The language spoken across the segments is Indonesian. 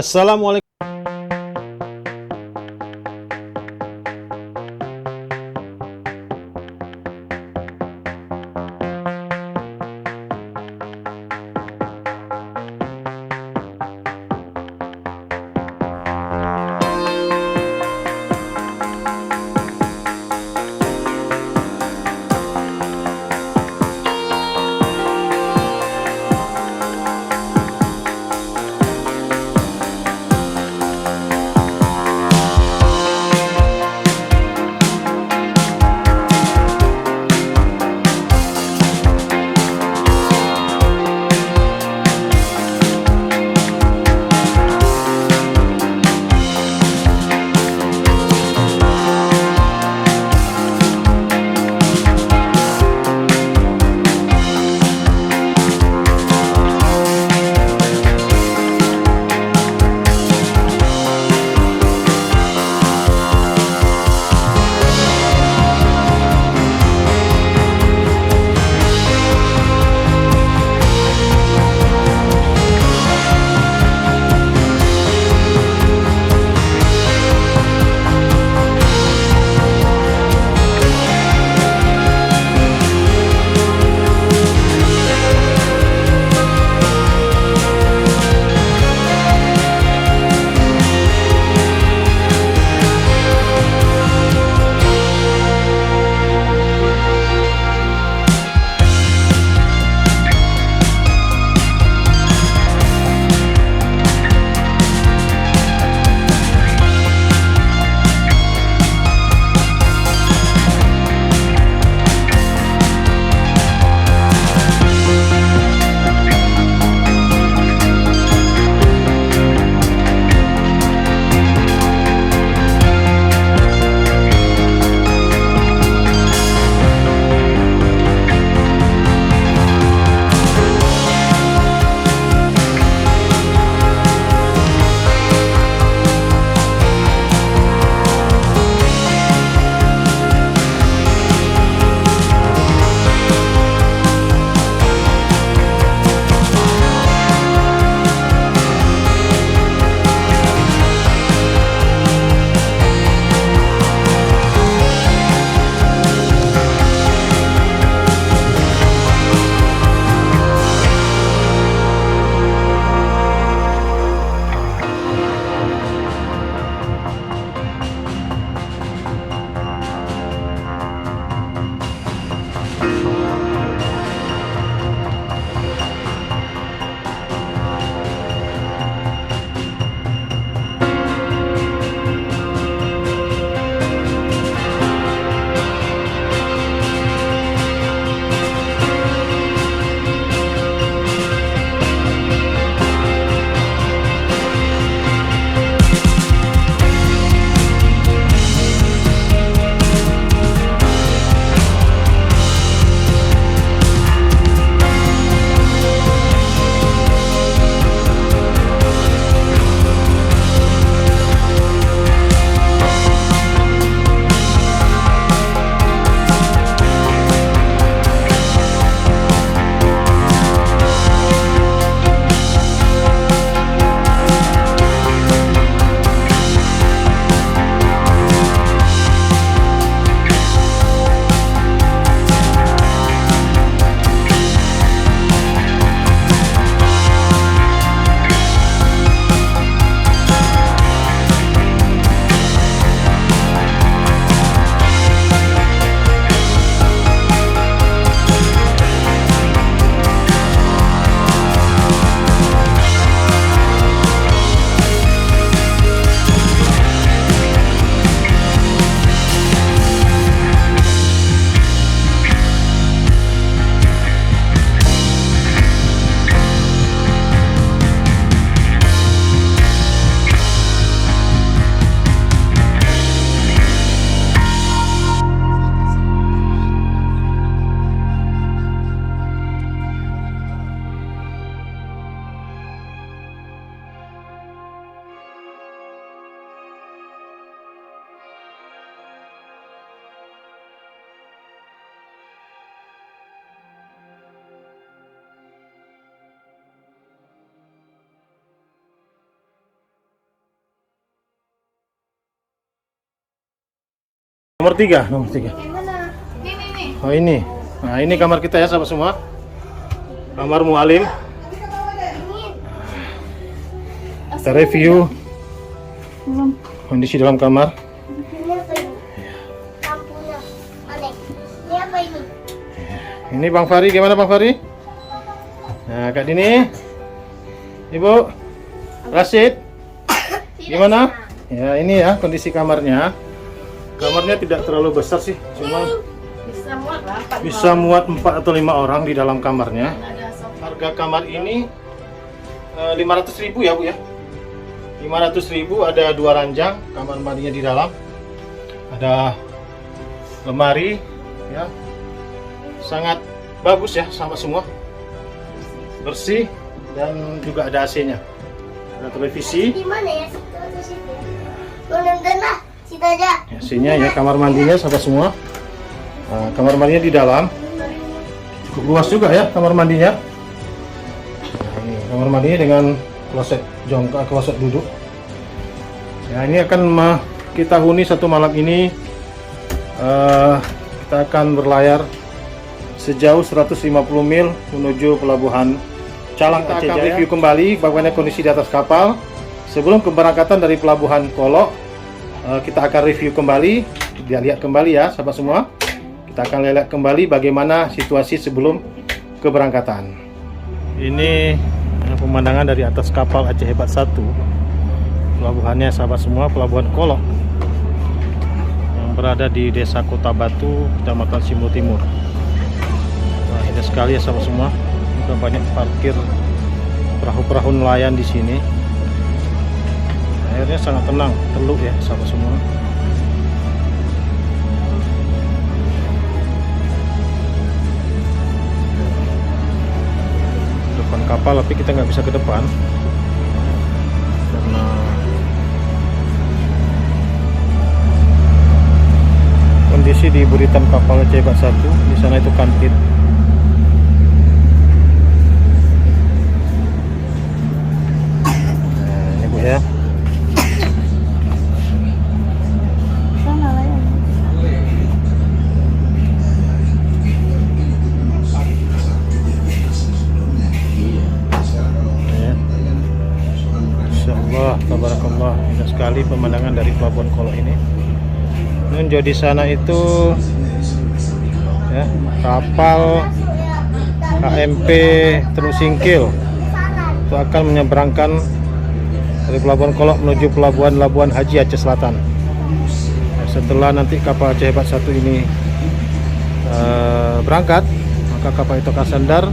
Assalamualaikum. Nomor 3, nomor 3. Oh ini. Nah ini kamar kita ya sahabat semua. Kamar mualim. Kita review kondisi dalam kamar. Ini Bang Fari, gimana Bang Fari? Nah Kak Dini, Ibu Rashid, gimana? Ya ini ya kondisi kamarnya. Kamarnya tidak terlalu besar sih, cuma bisa muat 4 atau 5 orang di dalam kamarnya. Harga kamar ini 500.000 ya Bu ya. 500.000, ada 2 ranjang, kamar mandinya di dalam. Ada lemari ya. Sangat bagus ya sama semua. Bersih dan juga ada AC-nya. Ada televisi. Di mana ya? Situ aja. AC-nya ya, kamar mandinya sama semua. Nah, kamar mandinya di dalam. Cukup luas juga ya kamar mandinya. Nah, ini kamar mandinya dengan kloset jongkak, kloset duduk. Ya, ini akan kita huni satu malam ini. Kita akan berlayar sejauh 150 mil menuju Pelabuhan Calang, Aceh, Jaya. Review kembali bagaimana kondisi di atas kapal sebelum keberangkatan dari Pelabuhan Kolok. Kita akan review kembali, lihat kembali ya sahabat semua. Kita akan lihat kembali bagaimana situasi sebelum keberangkatan. Ini pemandangan dari atas kapal Aceh Hebat 1. Pelabuhannya sahabat semua, Pelabuhan Kolok yang berada di Desa Kota Batu, Kecamatan Simeulue Timur. Wah, indah sekali ya sahabat semua. Juga banyak parkir perahu-perahu nelayan di sini. Airnya sangat tenang, teluk ya sahabat semua. Depan kapal, tapi kita nggak bisa ke depan karena kondisi di buritan kapal Aceh Hebat 1. Di sana itu kantin. Nah, ini Bu ya. Tabarakallah, indah sekali pemandangan dari Pelabuhan Kolok ini. Menjauh di sana itu ya, kapal KMP Terusingkil itu akan menyeberangkan dari Pelabuhan Kolok menuju Pelabuhan Labuan Haji Aceh Selatan. Setelah nanti kapal Aceh Hebat 1 ini berangkat, maka kapal itu akan sandar.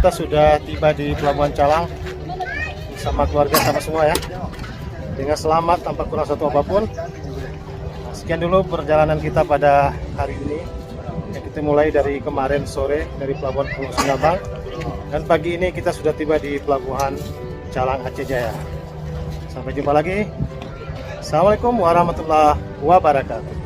kita sudah tiba di Pelabuhan Calang bersama keluarga sama semua ya, dengan selamat tanpa kurang satu apapun. Nah, sekian dulu perjalanan kita pada hari ini. Kita mulai dari kemarin sore dari Pelabuhan Sinabang, dan pagi ini kita sudah tiba di Pelabuhan Calang Aceh Jaya. Sampai jumpa lagi. Assalamualaikum warahmatullahi wabarakatuh.